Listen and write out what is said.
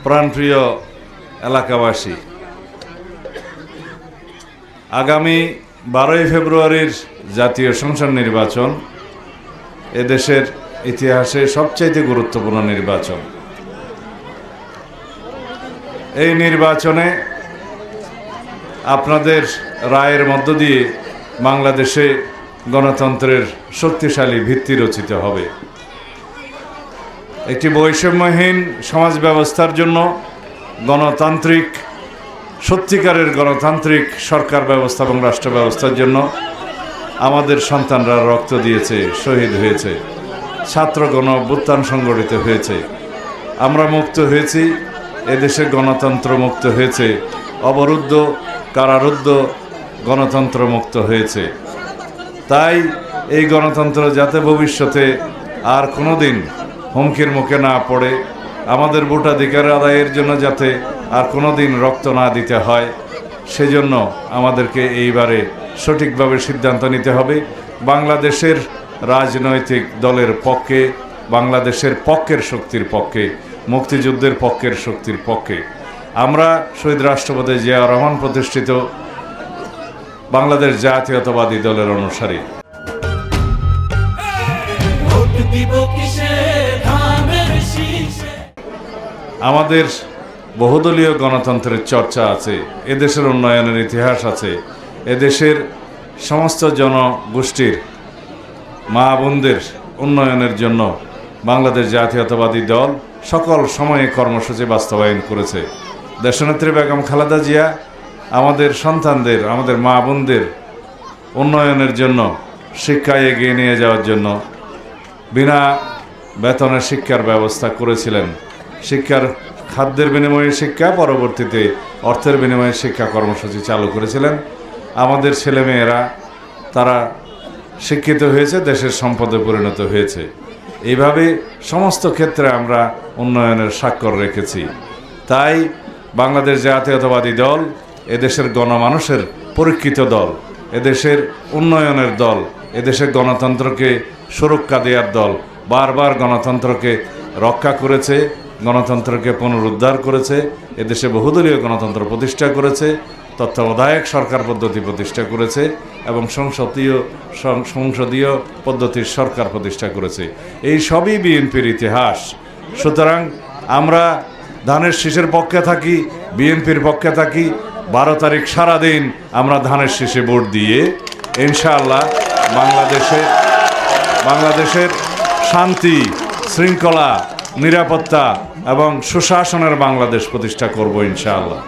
প্রাণপ্রিয় এলাকাবাসী, আগামী 12ই ফেব্রুয়ারির জাতীয় সংসদ নির্বাচন এদেশের ইতিহাসে সবচাইতে গুরুত্বপূর্ণ নির্বাচন। এই নির্বাচনে আপনাদের রায়ের মধ্য দিয়ে বাংলাদেশে গণতন্ত্রের শক্তিশালী ভিত্তি রচিত হবে। একটি বৈষম্যহীন সমাজ ব্যবস্থার জন্য গণতান্ত্রিক, সত্যিকারের গণতান্ত্রিক সরকার ব্যবস্থা এবং রাষ্ট্র ব্যবস্থার জন্য আমাদের সন্তানরা রক্ত দিয়েছে, শহীদ হয়েছে, ছাত্র গণ অভ্যুত্থান সংগঠিত হয়েছে, আমরা মুক্ত হয়েছি, এদেশে গণতন্ত্র মুক্ত হয়েছে, অবরুদ্ধ কারারুদ্ধ গণতন্ত্র মুক্ত হয়েছে। তাই এই গণতন্ত্র যাতে ভবিষ্যতে আর কোনো দিন হুমকির মুখে না পড়ে, আমাদের ভোটাধিকার আদায়ের জন্য যাতে আর কোনো দিন রক্ত না দিতে হয়, সেজন্য আমাদেরকে এইবারে সঠিকভাবে সিদ্ধান্ত নিতে হবে। বাংলাদেশের রাজনৈতিক দলের পক্ষে, বাংলাদেশের পক্ষের শক্তির পক্ষে, মুক্তিযুদ্ধের পক্ষের শক্তির পক্ষে আমরা শহীদ রাষ্ট্রপতি জিয়াউর রহমান প্রতিষ্ঠিত বাংলাদেশ জাতীয়তাবাদী দলের অনুসারী। আমাদের বহুদলীয় গণতন্ত্রের চর্চা আছে, এদেশের উন্নয়নের ইতিহাস আছে, এদেশের সমস্ত জনগোষ্ঠীর মা বোনদের উন্নয়নের জন্য বাংলাদেশ জাতীয়তাবাদী দল সকল সময়ে কর্মসূচি বাস্তবায়ন করেছে। দেশনেত্রী বেগম খালেদা জিয়া আমাদের সন্তানদের, আমাদের মা বোনদের উন্নয়নের জন্য, শিক্ষায় এগিয়ে নিয়ে যাওয়ার জন্য বিনা বেতনে শিক্ষার ব্যবস্থা করেছিলেন। শিক্ষার খাদ্যের বিনিময়ে শিক্ষা, পরবর্তীতে অর্থের বিনিময়ে শিক্ষা কর্মসূচি চালু করেছিলেন। আমাদের ছেলেমেয়েরা তারা শিক্ষিত হয়েছে, দেশের সম্পদে পরিণত হয়েছে। এইভাবে সমস্ত ক্ষেত্রে আমরা উন্নয়নের স্বাক্ষর রেখেছি। তাই বাংলাদেশ জাতীয়তাবাদী দল এদেশের গণমানুষের পরীক্ষিত দল, এদেশের উন্নয়নের দল, এদেশের গণতন্ত্রকে সুরক্ষা দেওয়ার দল। বারবার গণতন্ত্রকে রক্ষা করেছে, গণতন্ত্রকে পুনরুদ্ধার করেছে, এদেশে বহুদলীয় গণতন্ত্র প্রতিষ্ঠা করেছে, তত্ত্বাবধায়ক সরকার পদ্ধতি প্রতিষ্ঠা করেছে এবং সংসদীয় পদ্ধতির সরকার প্রতিষ্ঠা করেছে। এই সবই বিএনপির ইতিহাস। সুতরাং আমরা ধানের শীষের পক্ষে থাকি, বিএনপির পক্ষে থাকি। 12 তারিখ সারাদিন আমরা ধানের শীষে ভোট দিয়ে ইনশাআল্লাহ বাংলাদেশের শান্তি, শৃঙ্খলা, নিরাপত্তা এবং সুশাসনের বাংলাদেশ প্রতিষ্ঠা করব ইনশাআল্লাহ।